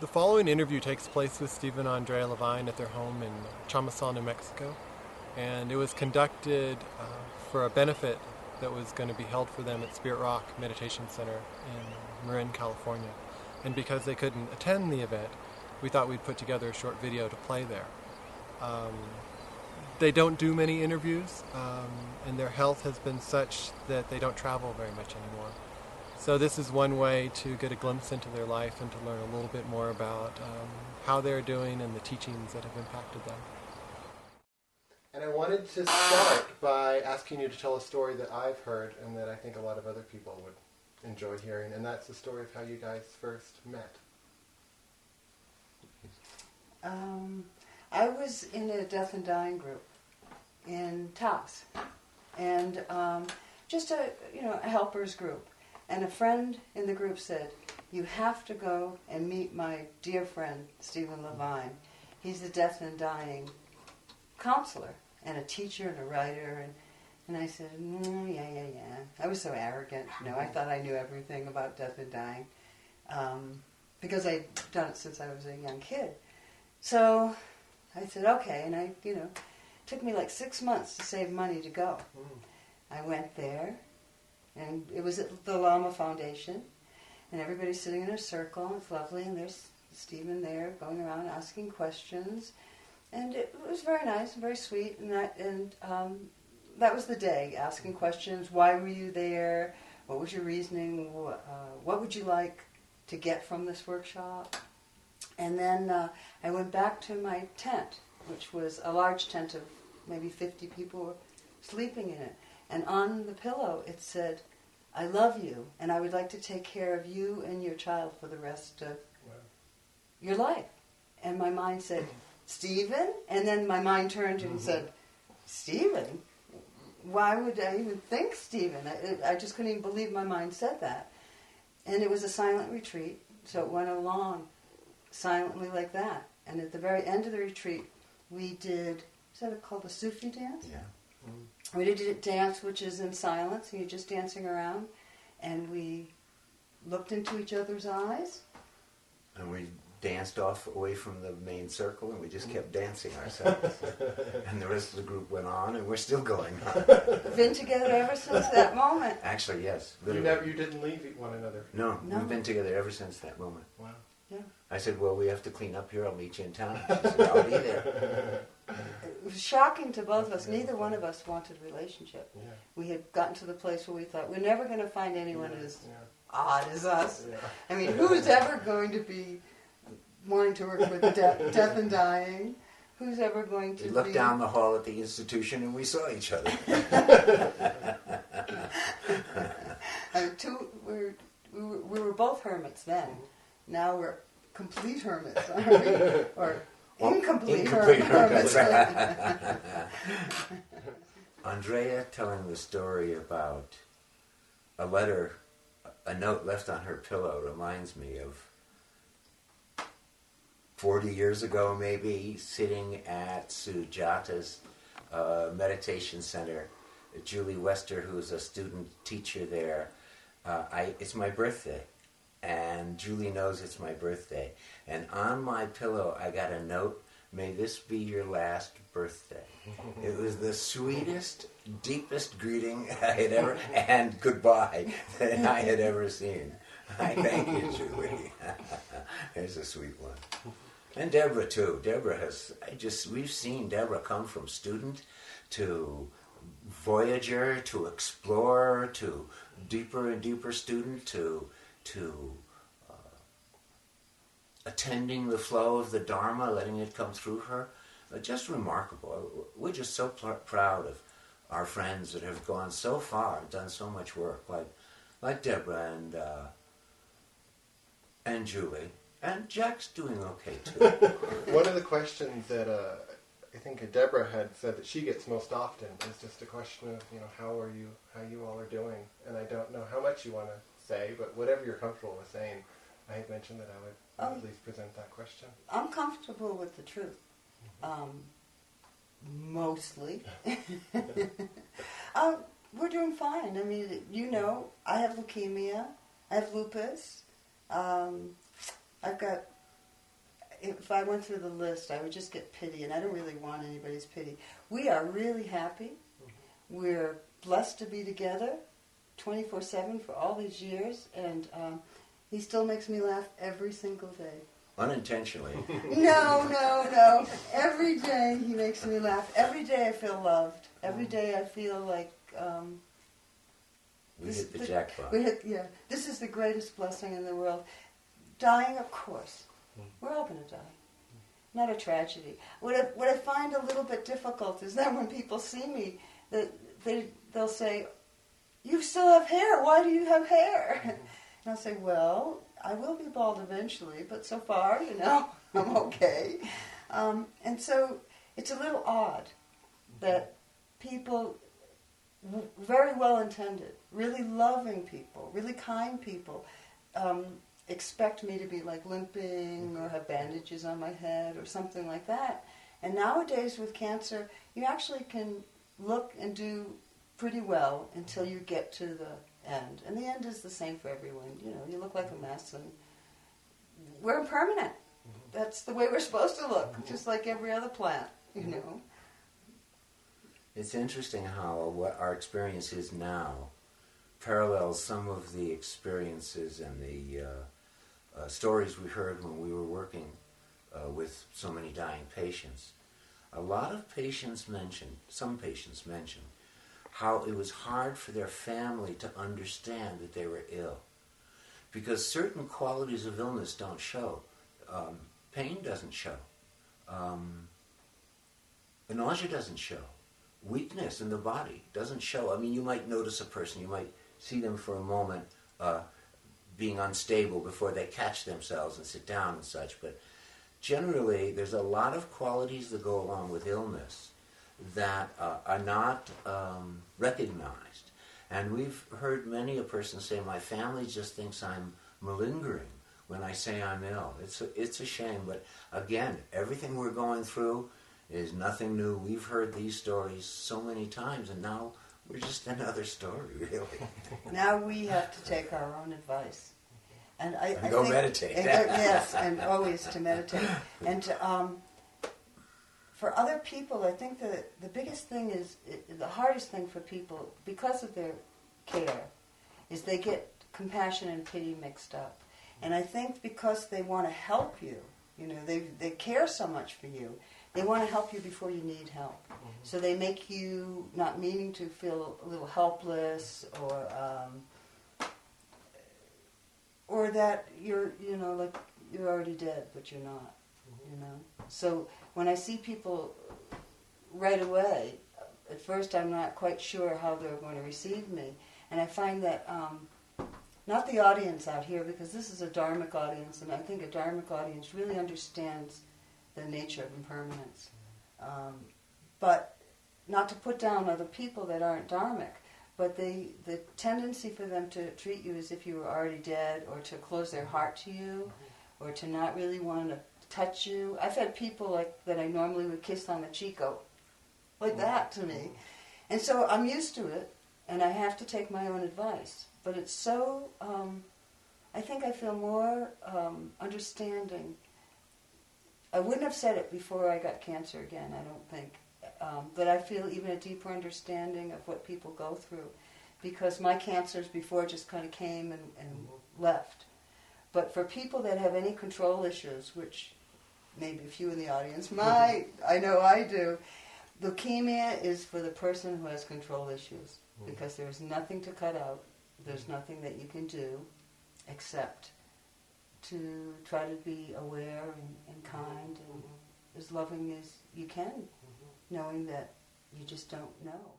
The following interview takes place with Stephen and Ondrea Levine at their home in Chamizal, New Mexico, and it was conducted for a benefit that was going to be held for them at Spirit Rock Meditation Center in Marin, California. And because they couldn't attend the event, we thought we'd put together a short video to play there. They don't do many interviews, and their health has been such that they don't travel very much anymore. So this is one way to get a glimpse into their life and to learn a little bit more about how they're doing and the teachings that have impacted them. And I wanted to start by asking you to tell a story that I've heard and that I think a lot of other people would enjoy hearing, and that's the story of how you guys first met. I was in a death and dying group in Taos, and just a helpers group. And a friend in the group said, "You have to go and meet my dear friend, Stephen Levine. He's the death and dying counselor and a teacher and a writer." And I said, yeah. I was so arrogant. I thought I knew everything about death and dying because I'd done it since I was a young kid. So I said, okay. And it took me like 6 months to save money to go. I went there. And it was at the Lama Foundation, and everybody's sitting in a circle, and it's lovely, and there's Stephen there going around asking questions, and it was very nice and very sweet, and that was the day, asking questions. Why were you there? What was your reasoning? What would you like to get from this workshop? And then I went back to my tent, which was a large tent of maybe 50 people were sleeping in it. And on the pillow it said, "I love you, and I would like to take care of you and your child for the rest of your life." And my mind said, "Stephen?" And then my mind turned and said, "Stephen? Why would I even think Stephen?" I just couldn't even believe my mind said that. And it was a silent retreat, so it went along silently like that. And at the very end of the retreat, we did, is that called the Sufi dance? Yeah. We did a dance which is in silence, and you're just dancing around, and we looked into each other's eyes. And we danced off away from the main circle, and we just kept dancing ourselves. And the rest of the group went on, and we're still going on. Been together ever since that moment. Actually, yes. You didn't leave one another? No, we've been together ever since that moment. Wow. Yeah. I said, "Well, we have to clean up here. I'll meet you in town." She said, "I'll be there." It was shocking to both of us. Neither one of us wanted a relationship. Yeah. We had gotten to the place where we thought, we're never going to find anyone as odd as us. Yeah. I mean, who's ever going to be wanting to work with death and dying? Who's ever going to We looked down the hall at the institution, and we saw each other. We were both hermits then. Now we're complete hermits, aren't we? Or incomplete hermits. Ondrea telling the story about a letter, a note left on her pillow reminds me of 40 years ago maybe, sitting at Sujata's meditation center. Julie Wester, who's a student teacher there, it's my birthday. And Julie knows it's my birthday. And on my pillow, I got a note, "May this be your last birthday." It was the sweetest, deepest greeting I had ever, and goodbye, that I had ever seen. I thank you, Julie. There's a sweet one. And Deborah, too. We've seen Deborah come from student to voyager, to explorer, to deeper and deeper student, to attending the flow of the Dharma, letting it come through her. Just remarkable. We're just so proud of our friends that have gone so far, done so much work, like Deborah and Julie. And Jack's doing okay, too. One of the questions that I think Deborah had said that she gets most often is just a question of, how you all are doing. And I don't know how much you want to say, but whatever you're comfortable with saying, I had mentioned that I would at least present that question. I'm comfortable with the truth. Mostly. We're doing fine. I mean, I have leukemia. I have lupus. I've got if I went through the list, I would just get pity, and I don't really want anybody's pity. We are really happy. We're blessed to be together 24/7 for all these years, and he still makes me laugh every single day. Unintentionally. No. Every day he makes me laugh. Every day I feel loved. Every day I feel like... we hit the jackpot. This is the greatest blessing in the world. Dying, of course. We're all going to die. Not a tragedy. What I find a little bit difficult is that when people see me, they'll say, "You still have hair. Why do you have hair?" And I'll say, "Well, I will be bald eventually, but so far, I'm okay." And so it's a little odd that people, very well-intended, really loving people, really kind people, expect me to be like limping or have bandages on my head or something like that. And nowadays with cancer, you actually can look and do pretty well until you get to the end. And the end is the same for everyone. You look like a mess, and we're impermanent. That's the way we're supposed to look, just like every other plant, It's interesting how what our experience is now parallels some of the experiences and the stories we heard when we were working with so many dying patients. A lot of patients mentioned, some patients mentioned, how it was hard for their family to understand that they were ill. Because certain qualities of illness don't show. Pain doesn't show. Nausea doesn't show. Weakness in the body doesn't show. I mean, you might notice a person, you might see them for a moment being unstable before they catch themselves and sit down and such, but generally there's a lot of qualities that go along with illness that are not recognized. And we've heard many a person say, "My family just thinks I'm malingering when I say I'm ill." It's a shame, but again, everything we're going through is nothing new. We've heard these stories so many times, and now we're just another story, really. Now we have to take our own advice. And I go think, meditate. Yes, and always to meditate. And for other people, I think the biggest thing is, the hardest thing for people, because of their care, is they get compassion and pity mixed up. And I think because they want to help you, they care so much for you, they want to help you before you need help. So they make you, not meaning to, feel a little helpless, or that you're already dead, but you're not, So when I see people right away, at first I'm not quite sure how they're going to receive me. And I find that, not the audience out here, because this is a dharmic audience, and I think a dharmic audience really understands the nature of impermanence. But not to put down other people that aren't dharmic, but the tendency for them to treat you as if you were already dead, or to close their heart to you, or to not really want to touch you. I've had people that I normally would kiss on the cheek go like that to me. And so I'm used to it, and I have to take my own advice. But it's so, I think I feel more understanding. I wouldn't have said it before I got cancer again, I don't think. But I feel even a deeper understanding of what people go through. Because my cancers before just kind of came and left. But for people that have any control issues, which maybe a few in the audience might, I know I do, leukemia is for the person who has control issues. Because there's nothing to cut out. There's nothing that you can do except to try to be aware and kind and as loving as you can, knowing that you just don't know.